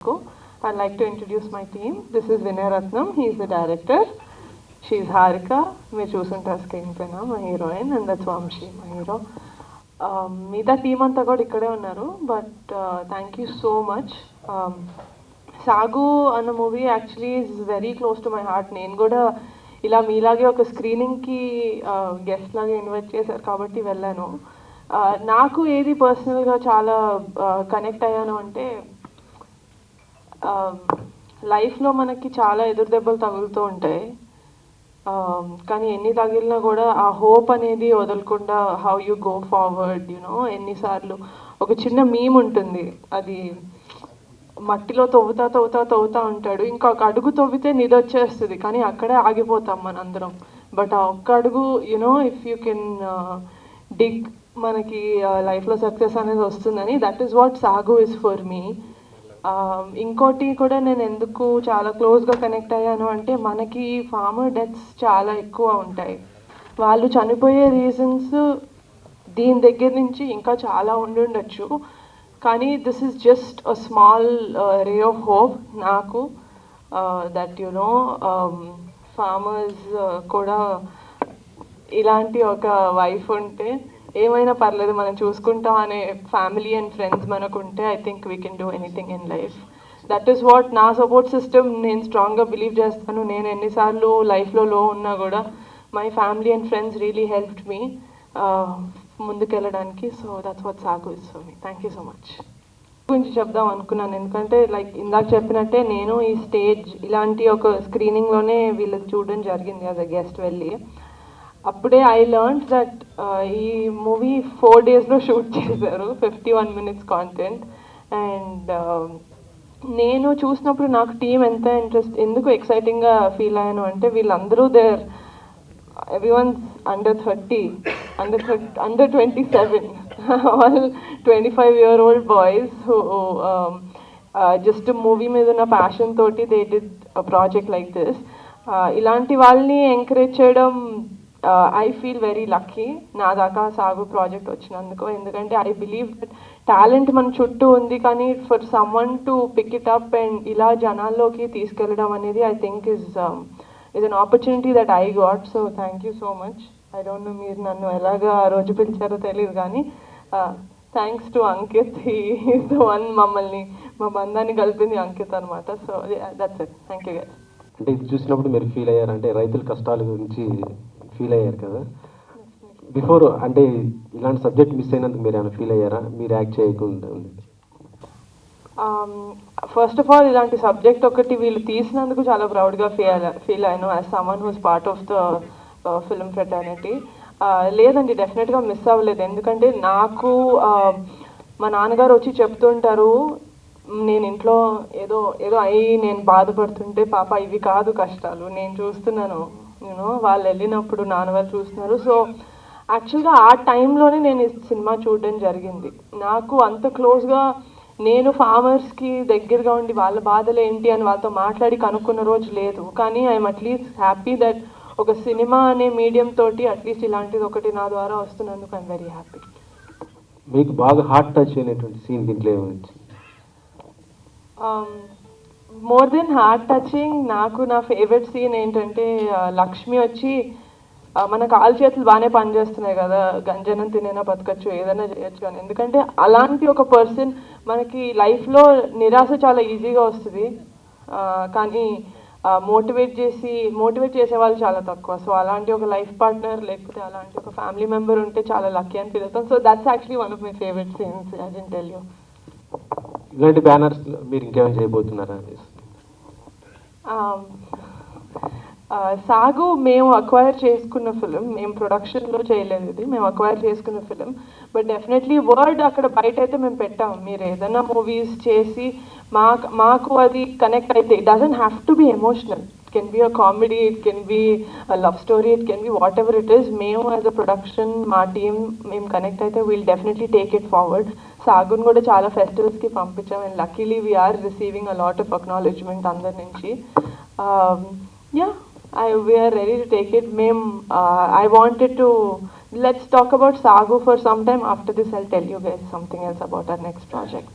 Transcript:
I'd like to introduce my team. This is Vinay Ratnam. He's the director. She's Harika. Me చూసుంటారు screen పైన మా heroine and that's Vamsi మా hero. మిగతా team అంతా కూడా ఇక్కడే ఉన్నారు. But thank you so much. సాగు అన్న movie actually is very close to my heart. నేను కూడా ఇలా మీలాగే ఒక స్క్రీనింగ్కి గెస్ట్ లాగా ఇన్వైట్ చేశారు కాబట్టి వెళ్ళాను. నాకు ఏది పర్సనల్గా చాలా కనెక్ట్ అయ్యాను అంటే, లైఫ్లో మనకి చాలా ఎదురు దెబ్బలు తగులుతూ ఉంటాయి. కానీ ఎన్ని తగిలినా కూడా ఆ హోప్ అనేది వదలకుండా how you go forward you know. ఎన్నిసార్లు ఒక చిన్న మీమ్ ఉంటుంది, అది మట్టిలో తవ్వుతా ఉంటాడు, ఇంకొక అడుగు తవ్వితే నిధి వచ్చేస్తుంది, కానీ అక్కడే ఆగిపోతాం మనందరం. బట్ ఆ ఒక్క అడుగు యూనో ఇఫ్ యూ కెన్ డిగ్, మనకి లైఫ్లో సక్సెస్ అనేది వస్తుందని. దట్ ఈస్ వాట్ సాగు ఇస్ ఫర్ మీ. ఇంకోటి కూడా నేను ఎందుకు చాలా క్లోజ్గా కనెక్ట్ అయ్యాను అంటే, మనకి ఫార్మర్ డెత్స్ చాలా ఎక్కువ ఉంటాయి. వాళ్ళు చనిపోయే రీజన్స్ దీని దగ్గర నుంచి ఇంకా చాలా ఉండొచ్చు, కానీ this is just a small ray of hope నాకు, దట్ యునో ఫార్మర్స్ కూడా ఇలాంటి ఒక వైఫ్ ఉంటే ఏమైనా పర్లేదు మనం చూసుకుంటాం అనే ఫ్యామిలీ అండ్ ఫ్రెండ్స్ మనకు ఉంటే, I think we can do anything in life. That is what నా సపోర్ట్ సిస్టమ్. నేను స్ట్రాంగ్గా బిలీవ్ చేస్తాను. నేను ఎన్నిసార్లు లైఫ్లో లో ఉన్నా కూడా my family and friends really helped me ముందుకెళ్ళడానికి. సో దట్స్ వాట్ సాగు is for me. Thank you so much. గురించి చెప్దాం అనుకున్నాను, ఎందుకంటే లైక్ ఇందాక చెప్పినట్టే నేను ఈ స్టేజ్ ఇలాంటి ఒక స్క్రీనింగ్లోనే వీళ్ళకి చూడడం జరిగింది యాజ్ అ గెస్ట్ వెళ్ళి. అప్పుడే ఐ లెర్న్ దట్ ఈ మూవీ 4 daysలో షూట్ చేశారు, 51 minutes కాంటెంట్. అండ్ నేను చూసినప్పుడు నాకు టీం ఎంత ఎందుకు ఎక్సైటింగ్గా ఫీల్ అయ్యాను అంటే, వీళ్ళందరూ everyone's under 30, under 27, all 25-year-old boys who just movie మీద ఉన్న ప్యాషన్ తోటి they did a project like this. ఇలాంటి వాళ్ళని ఎంకరేజ్ చేయడం ఐ ఫీల్ వెరీ లక్కీ నా దాకా సాగు ప్రాజెక్ట్ వచ్చినందుకు. ఎందుకంటే ఐ బిలీవ్ దట్ టాలెంట్ మన చుట్టూ ఉంది, కానీ for someone to pick it up and ఇలా జనాల్లోకి తీసుకెళ్ళడం అనేది I think is an opportunity that I got. So thank you so much. I don't know మీరు నన్ను ఎలాగా ఆ రోజు పిలిచారో తెలియదు, కానీ thanks to Ankit. He is the one మమ్మల్ని, మా బంధాన్ని కలిపింది అంకిత్ అనమాట. So that's it. Thank you guys. అంటే ఇది చూసినప్పుడు మీరు ఫీల్ అయ్యారు అంటే, రైతుల కష్టాల గురించి ఫీల్ అయ్యారు కదా బిఫోర్, అంటే ఇలాంటి సబ్జెక్ట్ మిస్ అయినందుకు మీరు ఏమైనా ఫీల్ అయ్యారా మీరు యాక్ట్ చేయకుండా? ఫస్ట్ ఆఫ్ ఆల్ ఇలాంటి సబ్జెక్ట్ ఒకటి వీళ్ళు తీసినందుకు చాలా ప్రౌడ్గా ఫీల్ అయ్యాను as someone who's part of the film fraternity. లేదండి, డెఫినెట్గా మిస్ అవ్వలేదు. ఎందుకంటే నాకు మా నాన్నగారు వచ్చి చెప్తుంటారు, నేను ఇంట్లో ఏదో అయ్యి నేను బాధపడుతుంటే, పాప ఇవి కాదు కష్టాలు, నేను చూస్తున్నాను, నేను వాళ్ళు వెళ్ళినప్పుడు నాన్న వాళ్ళు చూస్తున్నారు. సో యాక్చువల్గా ఆ టైంలోనే నేను ఈ సినిమా చూడడం జరిగింది. నాకు అంత క్లోజ్గా నేను ఫార్మర్స్కి దగ్గరగా ఉండి వాళ్ళ బాధలు ఏంటి అని వాళ్ళతో మాట్లాడి కనుక్కున్న రోజు లేదు. కానీ ఐఎమ్ అట్లీస్ట్ హ్యాపీ దట్ ఒక సినిమా అనే మీడియం తోటి అట్లీస్ట్ ఇలాంటిది ఒకటి నా ద్వారా వస్తున్నందుకు ఐఎమ్ వెరీ హ్యాపీ. మీకు బాగా హార్ట్ టచ్ అయినటువంటి సీన్ దీంట్లో ఏమొచ్చింది? మోర్ దెన్ హార్ట్ టచింగ్, నాకు నా ఫేవరెట్ సీన్ ఏంటంటే, లక్ష్మి వచ్చి మన కాలు చేతులు బాగానే పనిచేస్తున్నాయి కదా, గంజనం తినేనా బతకచ్చు, ఏదైనా చేయొచ్చు అని. ఎందుకంటే అలాంటి ఒక పర్సన్ మనకి లైఫ్లో నిరాశ చాలా ఈజీగా వస్తుంది, కానీ మోటివేట్ చేసే వాళ్ళు చాలా తక్కువ. సో అలాంటి ఒక లైఫ్ పార్ట్నర్ లేకపోతే అలాంటి ఒక ఫ్యామిలీ మెంబర్ ఉంటే చాలా లక్కీ అని ఫీల్ అవుతాం. So that's actually one of my favourite scenes. I can tell you. ఇలాంటి బ్యానర్స్ మీరు ఇంకేమైనా చేయబోతున్నారా? సాగు మేము అక్వైర్ చేసుకున్న ఫిలిం, మేము ప్రొడక్షన్లో చేయలేదు, ఇది మేము అక్వైర్ చేసుకున్న ఫిలిం. బట్ డెఫినెట్లీ వర్డ్ అక్కడ బయట అయితే మేము పెట్టాము. మీరు ఏదైనా మూవీస్ చేసి మాకు అది కనెక్ట్ అయితే, it doesn't have to be emotional, it can be a comedy, it can be a love story, it can be whatever it is. మేము యాజ్ అ ప్రొడక్షన్ మా టీమ్ మేము కనెక్ట్ అయితే will definitely take it forward. సాగుని కూడా చాలా ఫెస్టివల్స్కి పంపించాం and luckily we are receiving a lot of acknowledgement అందరి నుంచి. We are ready to take it. I wanted to, let's talk about Sagu for some time. After this, I'll tell you guys something else about our next project.